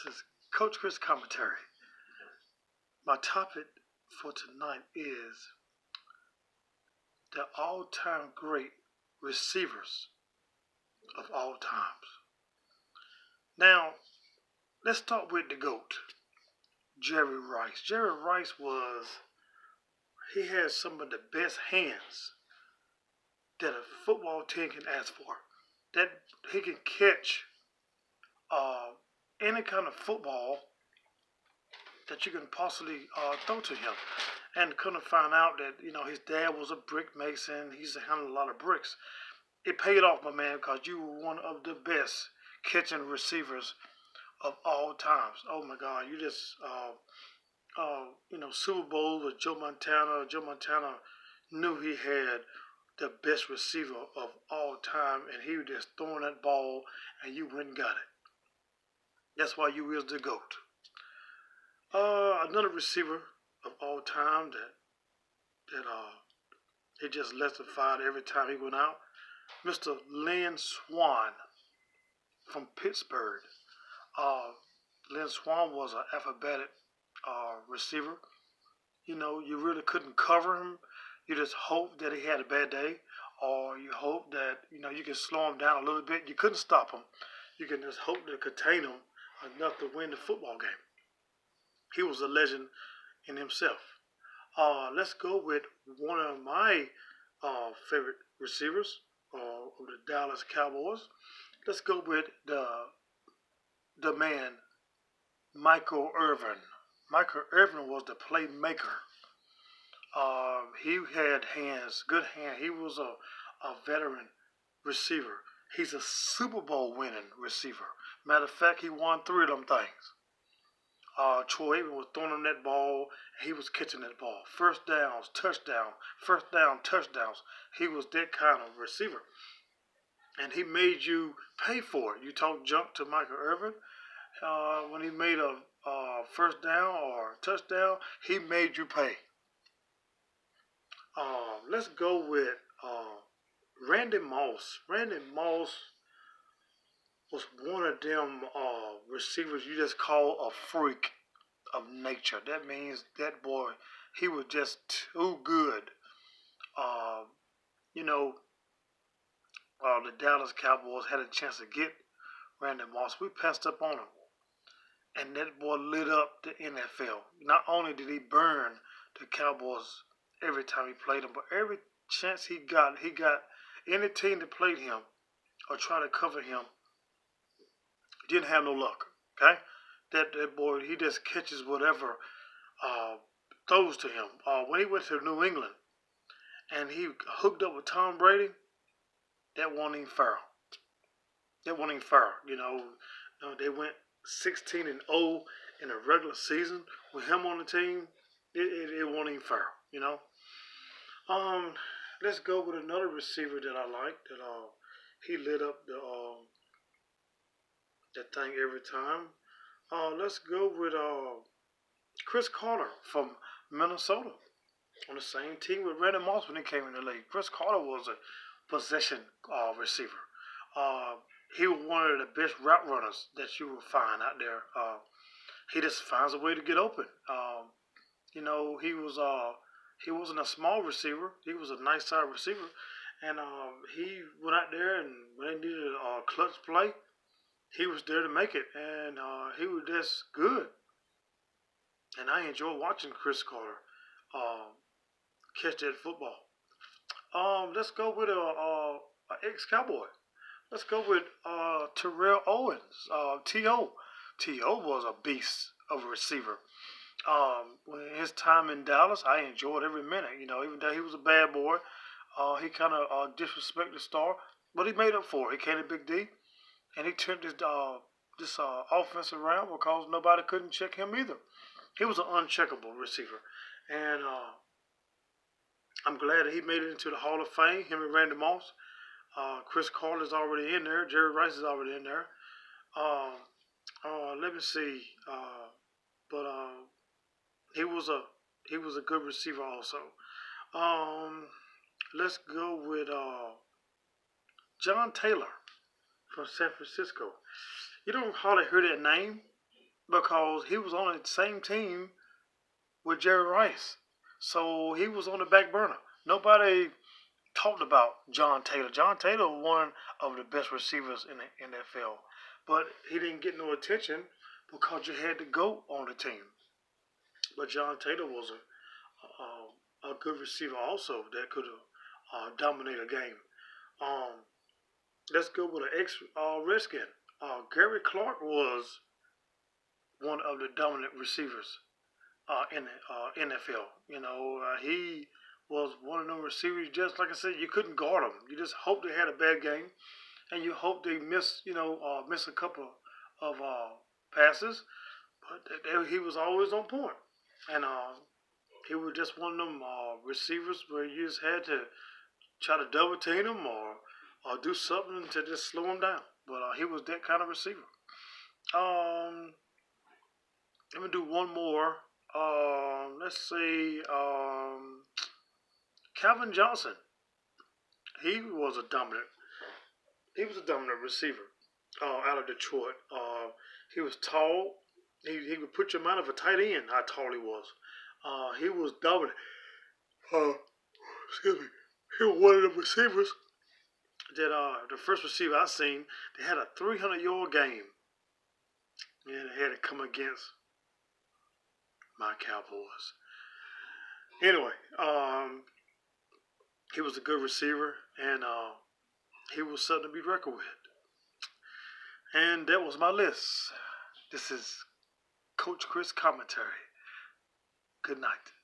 This is Coach Chris Commentary. My topic for tonight is the all-time great receivers of all times. Now, let's start with the GOAT, Jerry Rice. Jerry Rice he had some of the best hands that a football team can ask for. That he can catch any kind of football that you can possibly throw to him. And couldn't find out that, his dad was a brick mason. He used to handle a lot of bricks. It paid off, my man, because you were one of the best catching receivers of all times. Oh my God, you just, Super Bowl with Joe Montana. Joe Montana knew he had the best receiver of all time, and he was just throwing that ball, and you went and got it. That's why you is the GOAT. Another receiver of all time that he just electrified every time he went out, Mr. Lynn Swann from Pittsburgh. Lynn Swann was an athletic receiver. You really couldn't cover him. You just hoped that he had a bad day, or you hope that you could slow him down a little bit. You couldn't stop him. You can just hope to contain him enough to win the football game. He was a legend in himself. Let's go with one of my favorite receivers of the Dallas Cowboys. Let's go with the man, Michael Irvin. Michael Irvin was the playmaker. He had hands, good hands. He was a veteran receiver. He's a Super Bowl winning receiver. Matter of fact, he won 3 of them things. Troy Aikman was throwing him that ball, and he was catching that ball. First downs, touchdown, first down, touchdowns. He was that kind of receiver. And he made you pay for it. You talk junk to Michael Irvin. When he made a first down or touchdown, he made you pay. Let's go with Randy Moss. Randy Moss was one of them receivers you just call a freak of nature. That means that boy, he was just too good. The Dallas Cowboys had a chance to get Randy Moss. We passed up on him. And that boy lit up the NFL. Not only did he burn the Cowboys every time he played them, but every chance he got any team that played him or tried to cover him, didn't have no luck. Okay? That boy, he just catches whatever throws to him. When he went to New England and he hooked up with Tom Brady, that wasn't even fair. That wasn't even fair. They went 16-0 in a regular season with him on the team. It wasn't even fair. Let's go with another receiver that I like. That he lit up that thing every time. Let's go with Cris Carter from Minnesota, on the same team with Randy Moss when he came in the league. Cris Carter was a possession receiver. He was one of the best route runners that you will find out there. He just finds a way to get open. He wasn't a small receiver. He was a nice side receiver, and he went out there, and when they needed a clutch play, he was there to make it, and he was just good. And I enjoy watching Cris Carter catch that football. Let's go with a ex-Cowboy. Let's go with Terrell Owens, T.O. T.O. was a beast of a receiver. When his time in Dallas, I enjoyed every minute. Even though he was a bad boy, he kind of disrespected the star, but he made up for it. He came to Big D, and he turned this offense around because nobody couldn't check him either. He was an uncheckable receiver, and I'm glad that he made it into the Hall of Fame. Him and Randy Moss. Cris Carter is already in there. Jerry Rice is already in there. Let me see. But he was a good receiver also. Let's go with John Taylor from San Francisco. You don't hardly hear that name, because he was on the same team with Jerry Rice. So he was on the back burner. Nobody talked about John Taylor. John Taylor was one of the best receivers in the NFL, but he didn't get no attention because you had the GOAT on the team. But John Taylor was a good receiver also that could dominate a game. Um, let's go with an ex-Redskin. Gary Clark was one of the dominant receivers in the NFL. He was one of them receivers. Just like I said, you couldn't guard him. You just hope they had a bad game, and you hope they miss a couple of passes. But he was always on point, and he was just one of them receivers where you just had to try to double team him or do something to just slow him down. But he was that kind of receiver. Um, Let me do one more. Let's see. Calvin Johnson. He was a dominant. He was a dominant receiver out of Detroit. He was tall. He would put your mind of a tight end. How tall he was. He was dominant. Excuse me. He was one of the receivers that the first receiver I seen. They had a 300-yard game, and they had to come against my Cowboys. Anyway, he was a good receiver, and he was something to be reckoned with. And that was my list. This is Coach Chris Commentary. Good night.